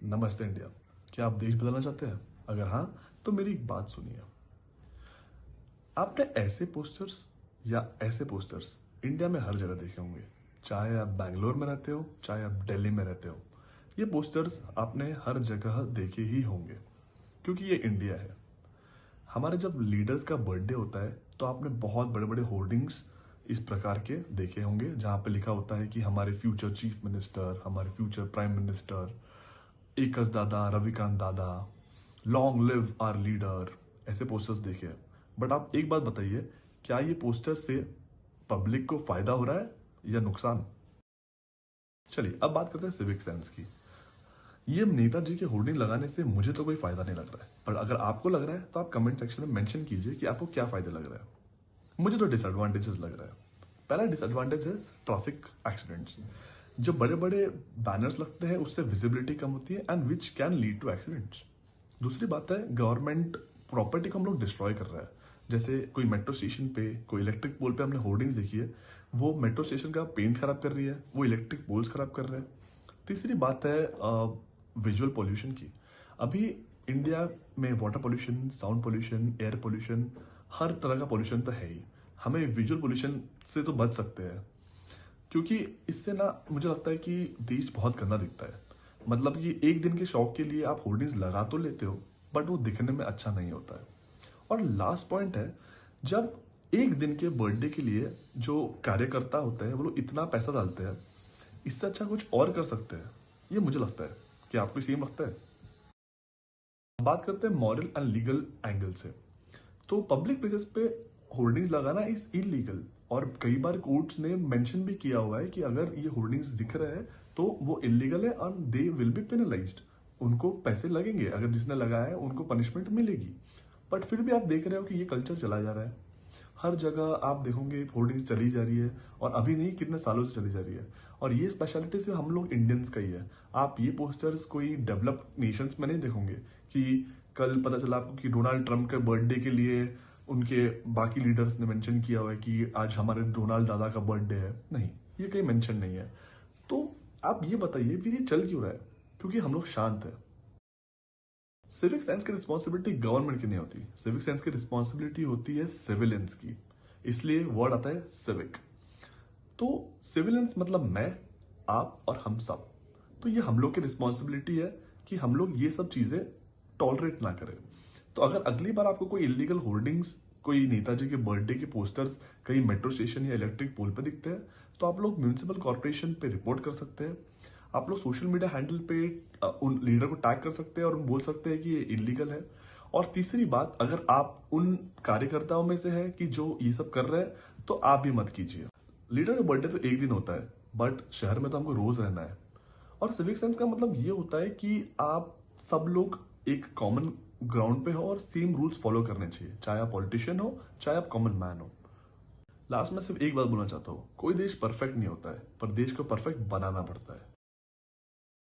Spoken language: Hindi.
नमस्ते इंडिया। क्या आप देश बदलना चाहते हैं? अगर हाँ, तो मेरी एक बात सुनिए। आपने ऐसे पोस्टर्स इंडिया में हर जगह देखे होंगे। चाहे आप बैंगलोर में रहते हो, चाहे आप दिल्ली में रहते हो, ये पोस्टर्स आपने हर जगह देखे ही होंगे, क्योंकि ये इंडिया है। हमारे जब लीडर्स का बर्थडे होता है तो आपने बहुत बड़े बड़े होर्डिंग्स इस प्रकार के देखे होंगे, जहाँ पे लिखा होता है कि हमारे फ्यूचर चीफ मिनिस्टर, हमारे फ्यूचर प्राइम मिनिस्टर, एकस दादा, रविकांत दादा, लॉन्ग लिव आर लीडर, ऐसे पोस्टर्स देखे हैं। बट आप एक बात बताइए, क्या ये पोस्टर से पब्लिक को फायदा हो रहा है या नुकसान? चलिए अब बात करते हैं सिविक सेंस की। ये नेताजी के होर्डिंग लगाने से मुझे तो कोई फायदा नहीं लग रहा है, पर अगर आपको लग रहा है तो आप कमेंट सेक्शन में मेंशन कीजिए कि आपको क्या फायदा लग रहा है। मुझे तो डिसएडवांटेजेस लग रहा है। पहला डिसएडवांटेज है ट्रैफिक एक्सीडेंट्स। जो बड़े बड़े बैनर्स लगते हैं उससे विजिबिलिटी कम होती है and which can lead to accidents. दूसरी बात है, गवर्नमेंट प्रॉपर्टी को हम लोग डिस्ट्रॉय कर रहा है। जैसे कोई मेट्रो स्टेशन पे, कोई इलेक्ट्रिक पोल पे हमने होर्डिंग्स देखी है, वो मेट्रो स्टेशन का पेंट खराब कर रही है, वो इलेक्ट्रिक पोल्स खराब कर रहे हैं। तीसरी बात है विजुअल पोल्यूशन की। अभी इंडिया में water pollution, sound pollution, air pollution, हर तरह का पोल्यूशन तो है ही। हमें विजुअल पोल्यूशन से तो बच सकते हैं, क्योंकि इससे ना मुझे लगता है कि देश बहुत गंदा दिखता है। मतलब कि एक दिन के शौक के लिए आप होर्डिंग्स लगा तो लेते हो, बट वो दिखने में अच्छा नहीं होता है। और लास्ट पॉइंट है, जब एक दिन के बर्थडे के लिए जो कार्यकर्ता होते हैं वो लोग इतना पैसा डालते हैं, इससे अच्छा कुछ और कर सकते हैं। ये मुझे लगता है। कि आपको सेम लगता है? बात करते हैं मॉरल एंड लीगल एंगल से। तो पब्लिक प्लेसेस पे होर्डिंग्स लगाना इज इलीगल, और कई बार कोर्ट्स ने मेंशन भी किया हुआ है कि अगर ये होर्डिंग्स दिख रहे हैं तो वो इलीगल है और दे विल बी पेनलाइज्ड। उनको पैसे लगेंगे, अगर जिसने लगाया है उनको पनिशमेंट मिलेगी। बट फिर भी आप देख रहे हो कि ये कल्चर चला जा रहा है। हर जगह आप देखोगे होर्डिंग्स चली जा रही है, और अभी नहीं, कितने सालों से चली जा रही है। और ये स्पेशलिटी सिर्फ हम लोग इंडियंस का ही है। आप ये पोस्टर्स कोई डेवलप्ड नेशंस में नहीं देखोगे कि कल पता चला आपको कि डोनाल्ड ट्रंप के बर्थडे के लिए उनके बाकी लीडर्स ने मेंशन किया हुआ है कि आज हमारे डोनाल्ड दादा का बर्थडे है। नहीं, ये कहीं मेंशन नहीं है। तो आप ये बताइए फिर ये चल क्यों रहा है? क्योंकि हम लोग शांत है। सिविक सेंस की रिस्पॉन्सिबिलिटी गवर्नमेंट की नहीं होती। सिविक सेंस की रिस्पॉन्सिबिलिटी होती है सिविलियंस की। इसलिए वर्ड आता है सिविक। तो सिविलियंस मतलब मैं, आप और हम सब। तो ये हम लोग की रिस्पॉन्सिबिलिटी है कि हम लोग ये सब चीजें टॉलरेट ना करें। तो अगर अगली बार आपको कोई इलीगल होर्डिंग्स, कोई नेताजी के बर्थडे के पोस्टर्स कहीं मेट्रो स्टेशन या इलेक्ट्रिक पोल पे दिखते हैं, तो आप लोग म्यूनिसिपल कॉर्पोरेशन पे रिपोर्ट कर सकते हैं। आप लोग सोशल मीडिया हैंडल पे उन लीडर को टैग कर सकते हैं और उन बोल सकते हैं कि ये इलीगल है। और तीसरी बात, अगर आप उन कार्यकर्ताओं में से है कि जो ये सब कर रहे हैं, तो आप भी मत कीजिए। लीडर का बर्थडे तो एक दिन होता है, बट शहर में तो हमको रोज रहना है। और सिविक सेंस का मतलब ये होता है कि आप सब लोग एक कॉमन ग्राउंड पे हो और सेम रूल्स फॉलो करने चाहिए, चाहे आप पॉलिटिशियन हो, चाहे आप कॉमन मैन हो। लास्ट में सिर्फ एक बात बोलना चाहता हूँ, कोई देश परफेक्ट नहीं होता है, पर देश को परफेक्ट बनाना पड़ता है।